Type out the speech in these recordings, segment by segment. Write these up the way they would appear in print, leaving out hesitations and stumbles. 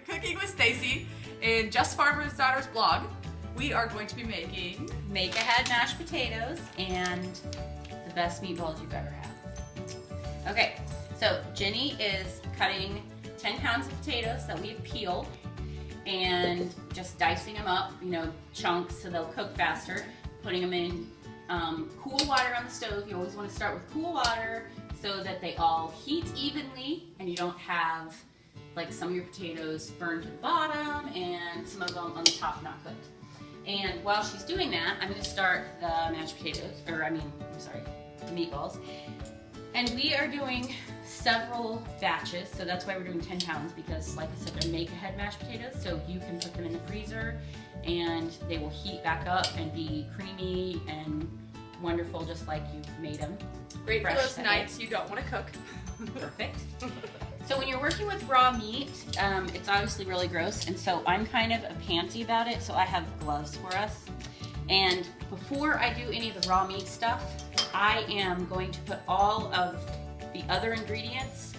Cooking with Stacie in Just Farmer's Daughter's blog. We are going to be making make-ahead mashed potatoes and the best meatballs you've ever had. Okay, so Jenny is cutting 10 pounds of potatoes that we've peeled and just dicing them up, you know, chunks so they'll cook faster, putting them in cool water on the stove. You always want to start with cool water so that they all heat evenly and you don't have like some of your potatoes burned to the bottom and some of them on the top not cooked. And while she's doing that, I'm going to start the mashed potatoes, the meatballs. And we are doing several batches, so that's why we're doing 10 pounds because, like I said, they're make-ahead mashed potatoes, so you can put them in the freezer and they will heat back up and be creamy and wonderful just like you made them. Great for those nights you don't want to cook. Perfect. So when you're working with raw meat, it's obviously really gross, and so I'm kind of a pansy about it, so I have gloves for us. And before I do any of the raw meat stuff, I am going to put all of the other ingredients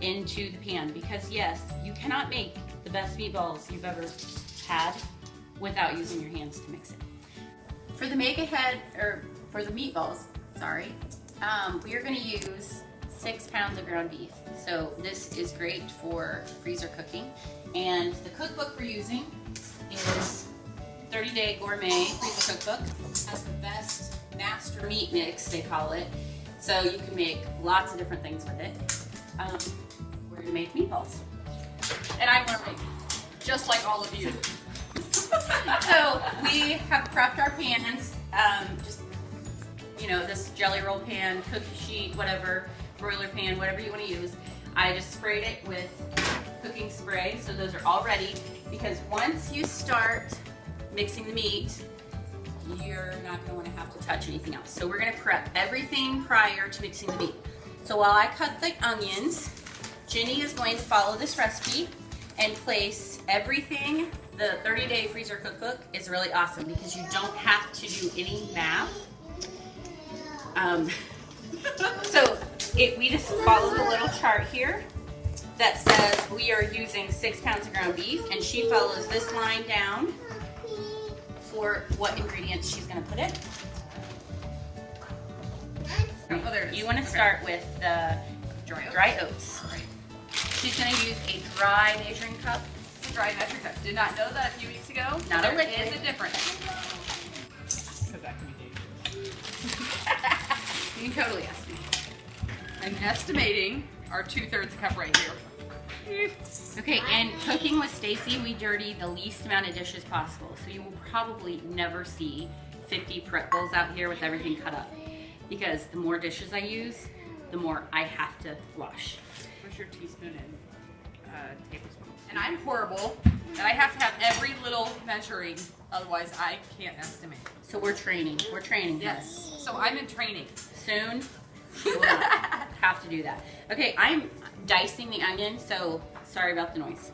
into the pan because yes, you cannot make the best meatballs you've ever had without using your hands to mix it. For the for the meatballs, we are going to use 6 pounds of ground beef. So this is great for freezer cooking. And the cookbook we're using is 30-Day Gourmet Freezer Cookbook. It has the best master meat mix, they call it. So you can make lots of different things with it. We're gonna make meatballs. And I'm learning, just like all of you. So we have prepped our pans, just, you know, this jelly roll pan, cookie sheet, whatever, broiler pan, whatever you want to use. I just sprayed it with cooking spray, so those are all ready, because once you start mixing the meat, you're not going to want to have to touch anything else. So we're going to prep everything prior to mixing the meat. So while I cut the onions, Jenny is going to follow this recipe and place everything. The 30-Day Freezer Cookbook is really awesome because you don't have to do any math. We just follow the little chart here that says we are using 6 pounds of ground beef, and she follows this line down for what ingredients she's going to put in. You want to start with the dry oats. She's going to use a dry measuring cup. Dry measuring cup. Did not know that a few weeks ago. Not a liquid. There is a difference. Because that can be dangerous. You can totally ask me. I'm estimating our 2/3 cup right here. Okay, and cooking with Stacie, we dirty the least amount of dishes possible. So you will probably never see 50 prep bowls out here with everything cut up. Because the more dishes I use, the more I have to wash. Where's your teaspoon and tablespoon? And I'm horrible, and I have to have every little measuring, otherwise I can't estimate. So we're training. We're training. Yes. So I'm in training. Soon, she will not have to do that. Okay, I'm dicing the onion, so sorry about the noise.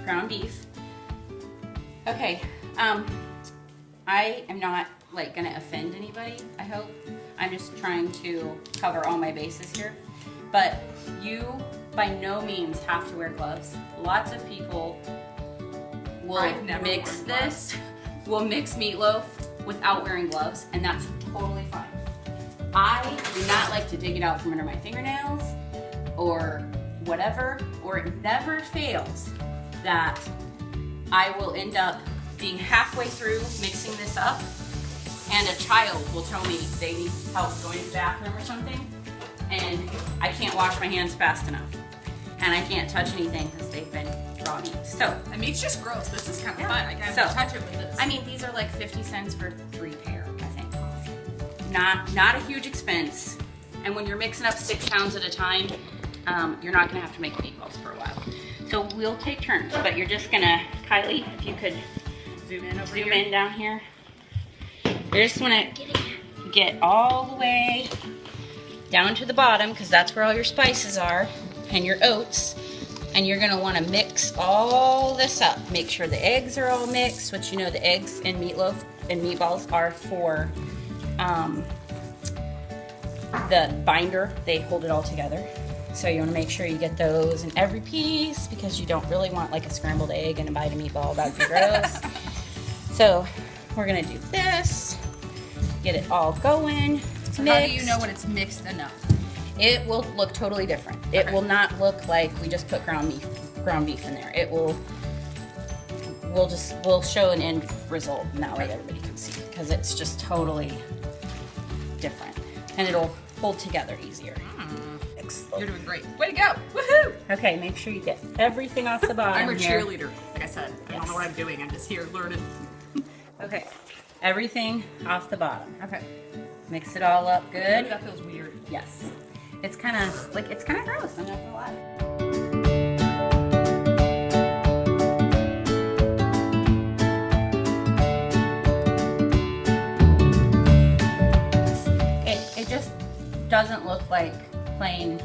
ground beef. Okay, I am not like gonna offend anybody, I hope. I'm just trying to cover all my bases here. But you by no means have to wear gloves. Lots of people will mix this, will mix meatloaf without wearing gloves, and that's totally fine. I do not like to dig it out from under my fingernails or whatever, or it never fails that I will end up being halfway through mixing this up and a child will tell me they need help going to the bathroom or something, and I can't wash my hands fast enough. And I can't touch anything because they've been raw meat. So, I mean, it's just gross. This is kind of fun. I can't touch it with this. I mean, these are like 50 cents for 3 pair, I think. Not a huge expense. And when you're mixing up 6 pounds at a time, you're not gonna have to make meatballs for a while. So we'll take turns, but you're just gonna, Kylie, if you could zoom in down here. You just wanna get all the way down to the bottom because that's where all your spices are and your oats. And you're gonna wanna mix all this up. Make sure the eggs are all mixed, which you know the eggs and meatloaf and meatballs are for the binder. They hold it all together. So you wanna make sure you get those in every piece because you don't really want like a scrambled egg and a bite of meatball. That'd be gross. So we're gonna do this, get it all going. So how do you know when it's mixed enough? It will look totally different. Okay. It will not look like we just put ground beef in there. It will, we'll show an end result and that way everybody can see because it's just totally different and it'll hold together easier. You're doing great. Way to go! Woohoo! Okay, make sure you get everything off the bottom. I'm a here. cheerleader, like I said. I don't know what I'm doing. I'm just here learning. Okay, everything off the bottom. Okay. Mix it all up good. That feels weird. Yes. It's kind of gross, I'm not gonna lie. It just doesn't look like plain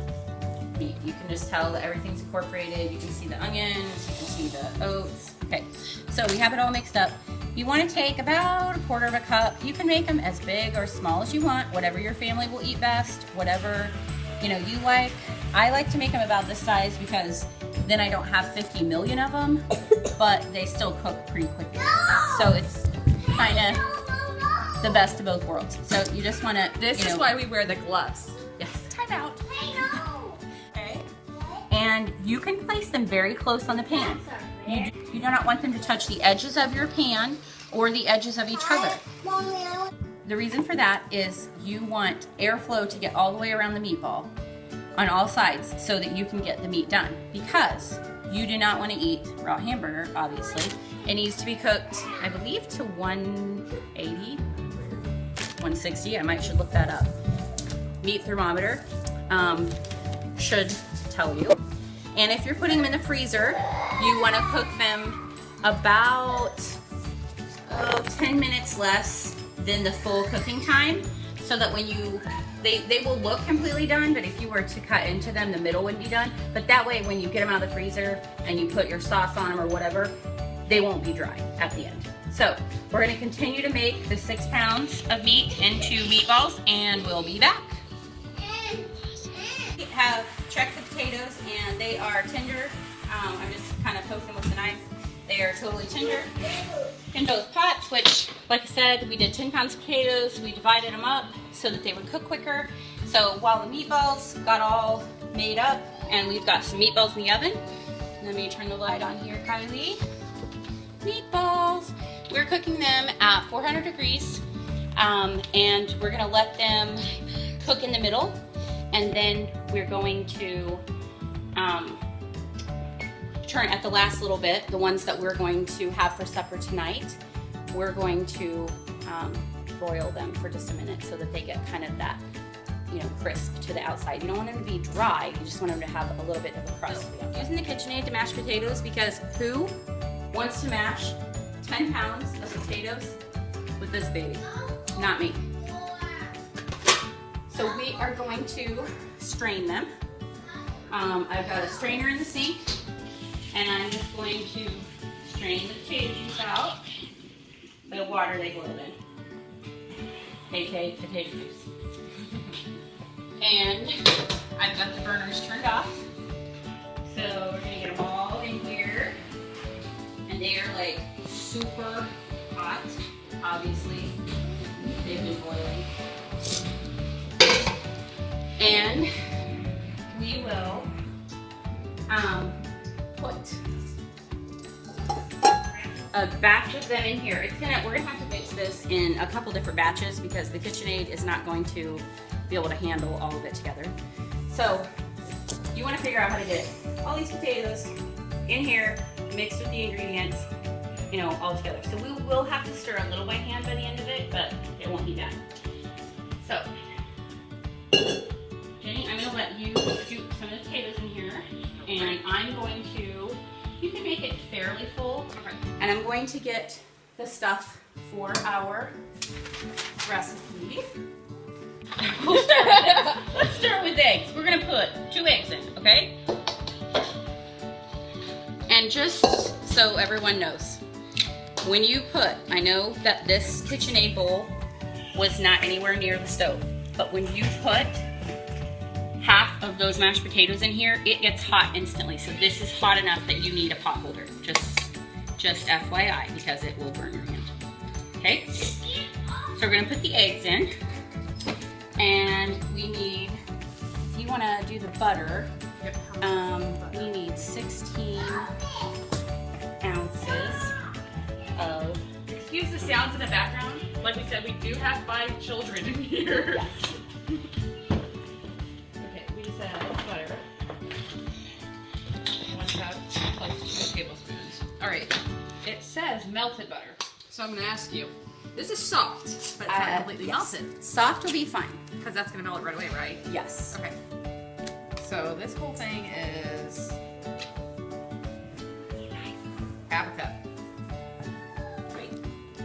meat. You can just tell that everything's incorporated. You can see the onions, you can see the oats. Okay, so we have it all mixed up. You want to take about 1/4 cup. You can make them as big or small as you want, whatever your family will eat best, whatever you like. I like to make them about this size because then I don't have 50 million of them, but they still cook pretty quickly. So it's kind of the best of both worlds. So you just want to. This is why we wear the gloves. Yes. Time out. Okay. And you can place them very close on the pan. You do not want them to touch the edges of your pan or the edges of each other. The reason for that is you want airflow to get all the way around the meatball on all sides so that you can get the meat done, because you do not want to eat raw hamburger, obviously. It needs to be cooked, I believe, to 180, 160. I should look that up. Meat thermometer should tell you. And if you're putting them in the freezer, you want to cook them about 10 minutes less than the full cooking time, so that when they will look completely done, but if you were to cut into them, the middle would be done. But that way, when you get them out of the freezer and you put your sauce on them or whatever, they won't be dry at the end. So we're going to continue to make the 6 pounds of meat into meatballs, and we'll be back. We have checked the potatoes, and they are tender. I'm just kind of poking with the knife. They are totally tender. In both pots, which, like I said, we did 10 pounds of potatoes. We divided them up so that they would cook quicker. So while the meatballs got all made up, and we've got some meatballs in the oven. Let me turn the light on here, Kylie. Meatballs. We're cooking them at 400 degrees, and we're gonna let them cook in the middle, and then we're going to turn at the last little bit, the ones that we're going to have for supper tonight. We're going to broil them for just a minute so that they get kind of that, crisp to the outside. You don't want them to be dry, you just want them to have a little bit of a crust. Using the KitchenAid to mash potatoes because who wants to mash 10 pounds of potatoes with this baby? Not me. So we are going to strain them. I've got a strainer in the sink. And I'm just going to strain the potato juice out, the water they boiled in, aka potato juice. And I've got the burners turned off, so we're gonna get them all in here, and they are like super hot. Obviously, they've been boiling, and we will put a batch of them in here. We're gonna have to mix this in a couple different batches because the KitchenAid is not going to be able to handle all of it together. So you want to figure out how to get all these potatoes in here mixed with the ingredients, you know, all together. So we will have to stir a little by hand by the end of it, but it won't be bad. So Jenny, I'm gonna let you scoop some of the potatoes in here, and I'm going to, you can make it fairly full, and I'm going to get the stuff for our recipe. Let's start with eggs. We're gonna put 2 eggs in, okay? And just so everyone knows, when you put, I know that this KitchenAid bowl was not anywhere near the stove, but when you put half of those mashed potatoes in here, it gets hot instantly. So this is hot enough that you need a pot holder. Just FYI, because it will burn your hand. Okay? So we're gonna put the eggs in. And we need, if you wanna do the butter, we need 16 ounces of... Excuse the sounds in the background. Like we said, we do have 5 children in here. Yes. Okay, we just add butter. 1 cup plus 2 tablespoons. All right, it says melted butter. So I'm gonna ask you, this is soft, but it's not completely melted. Soft will be fine. Because that's gonna melt it right away, right? Yes. Okay. So this whole thing is half a cup. Great.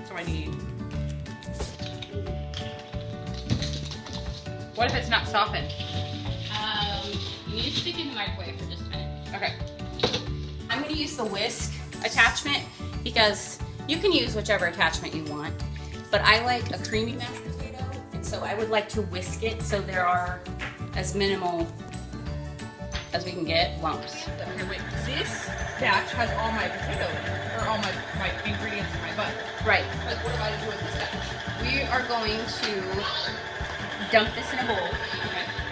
So I need. What if it's not softened? You need to stick it in the microwave for just a minute. Okay. I'm going to use the whisk attachment because you can use whichever attachment you want, but I like a creamy mashed potato, and so I would like to whisk it so there are as minimal as we can get lumps. Okay, wait. This batch has all my potato or all my ingredients in my butter. Right. But what am I to do with this batch? We are going to dump this in a bowl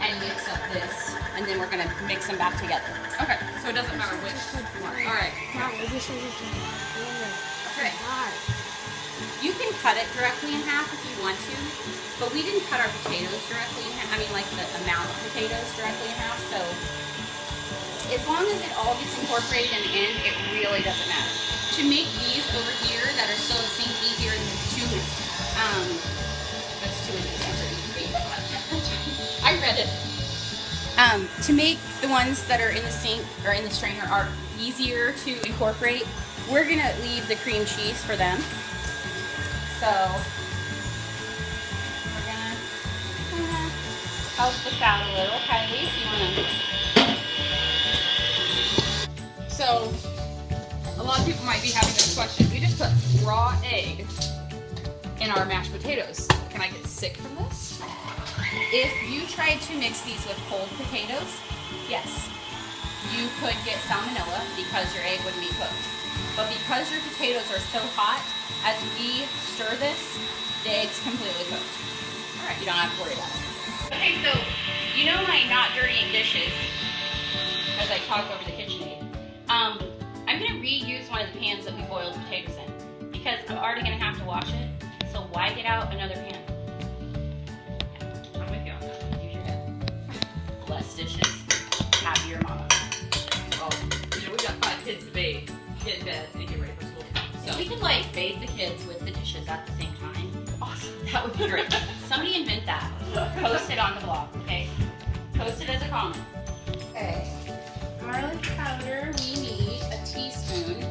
and mix up this, and then we're going to mix them back together. Okay. So it doesn't matter which one. All right. Okay. You can cut it directly in half if you want to, but we didn't cut our potatoes directly in half. I mean, like the amount of potatoes directly in half. So as long as it all gets incorporated in the end, it really doesn't matter. To make these over here that are still in the sink easier than that's 2 inches. I read it. To make the ones that are in the sink or in the strainer are easier to incorporate, we're gonna leave the cream cheese for them. So we're gonna help this out a little. Kylie, if you wanna. So a lot of people might be having this question. We just put raw egg in our mashed potatoes. Can I get sick from this? If you tried to mix these with cold potatoes, yes, you could get salmonella because your egg wouldn't be cooked. But because your potatoes are so hot, as we stir this, the egg's completely cooked. All right, you don't have to worry about it. Okay, so you know my not dirtying dishes as I talk over the KitchenAid. I'm gonna reuse one of the pans that we boiled potatoes in because I'm already gonna have to wash it. So why get out another pan? I'm with you on that. Use your head. Less dishes. Happier mama. Well, you know, we got 5 kids to bathe, get in bed, and get ready for school. If we could like bathe the kids with the dishes at the same time, Awesome. That would be great. somebody invent that. Post it on the blog, okay? Post it as a comment. Okay. Garlic powder, we need a teaspoon,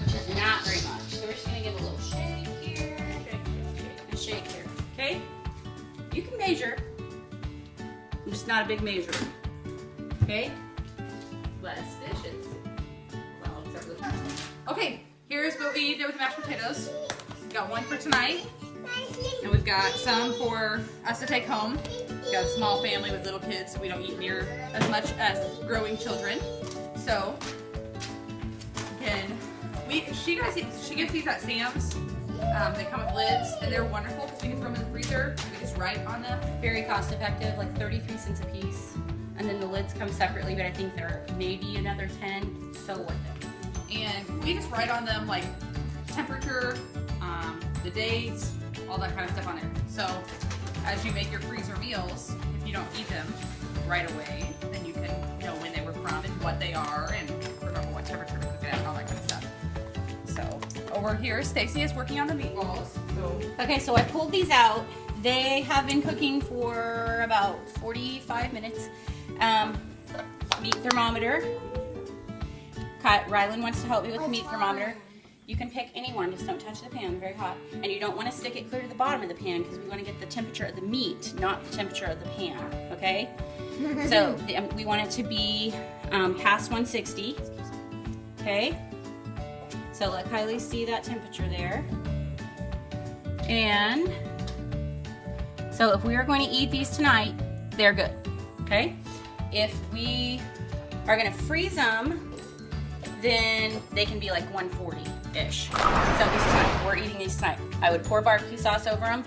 which is not very much. So we're just gonna give a little shake here, and shake here. Okay? You can measure. I'm just not a big measurer. Okay? Less dishes. Okay, here's what we did with the mashed potatoes. We got one for tonight, and we've got some for us to take home. We've got a small family with little kids, so we don't eat near as much as growing children. So, again, she gets these at Sam's. They come with lids, and they're wonderful because we can throw them in the freezer. We just write on them. Very cost effective, like 33 cents a piece. And then the lids come separately, but I think they're maybe another 10. It's so worth it. And we just write on them like temperature, the dates, all that kind of stuff on there. So as you make your freezer meals, if you don't eat them right away, then you can know when they were from and what they are and remember what temperature to cook it at and all that kind of stuff. So over here, Stacie is working on the meatballs. Okay, so I pulled these out. They have been cooking for about 45 minutes. Meat thermometer. Rylan wants to help me with the meat thermometer. You can pick any one, just don't touch the pan, very hot. And you don't want to stick it clear to the bottom of the pan because we want to get the temperature of the meat, not the temperature of the pan, okay? So we want it to be past 160, okay? So let Kylie see that temperature there. And so if we are going to eat these tonight, they're good, okay? If we are going to freeze them, then they can be like 140-ish. So this is tonight. We're eating these tonight. I would pour barbecue sauce over them.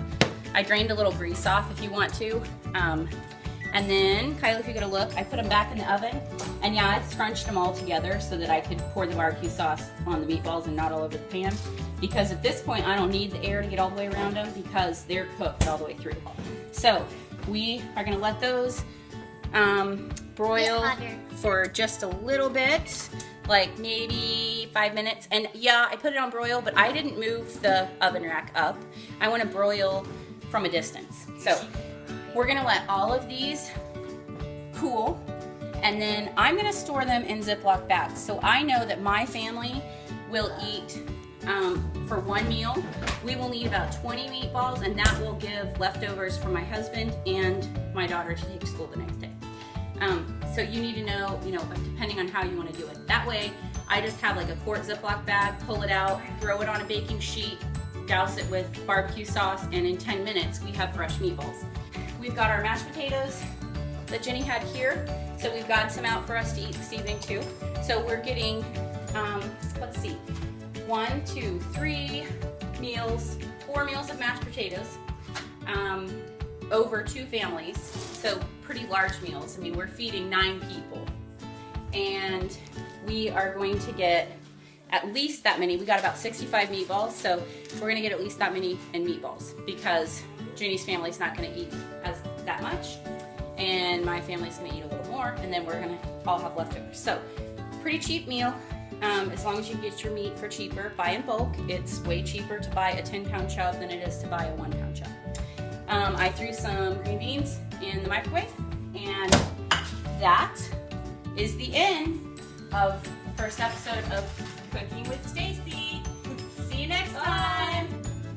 I drained a little grease off if you want to. And then, Kylie, if you're gonna look, I put them back in the oven. And yeah, I scrunched them all together so that I could pour the barbecue sauce on the meatballs and not all over the pan. Because at this point, I don't need the air to get all the way around them because they're cooked all the way through. So we are gonna let those broil for just a little bit, like maybe 5 minutes. And yeah, I put it on broil, but I didn't move the oven rack up. I want to broil from a distance. So we're gonna let all of these cool, and then I'm gonna store them in Ziploc bags. So I know that my family will eat, for one meal, we will need about 20 meatballs, and that will give leftovers for my husband and my daughter to take to school the next day. So you need to know, depending on how you want to do it. That way, I just have like a quart Ziploc bag, pull it out, throw it on a baking sheet, douse it with barbecue sauce, and in 10 minutes, we have fresh meatballs. We've got our mashed potatoes that Jenny had here, so we've got some out for us to eat this evening too. So we're getting, let's see, 1, 2, 3 meals, 4 meals of mashed potatoes, over 2 families, so pretty large meals. I mean, we're feeding 9 people, and we are going to get at least that many. We got about 65 meatballs, so we're gonna get at least that many in meatballs because Jenny's family's not gonna eat that much, and my family's gonna eat a little more, and then we're gonna all have leftovers. So, pretty cheap meal. As long as you get your meat for cheaper, buy in bulk. It's way cheaper to buy a 10-pound chub than it is to buy a 1-pound chub. I threw some green beans in the microwave, and that is the end of the first episode of Cooking with Stacie. See you next time.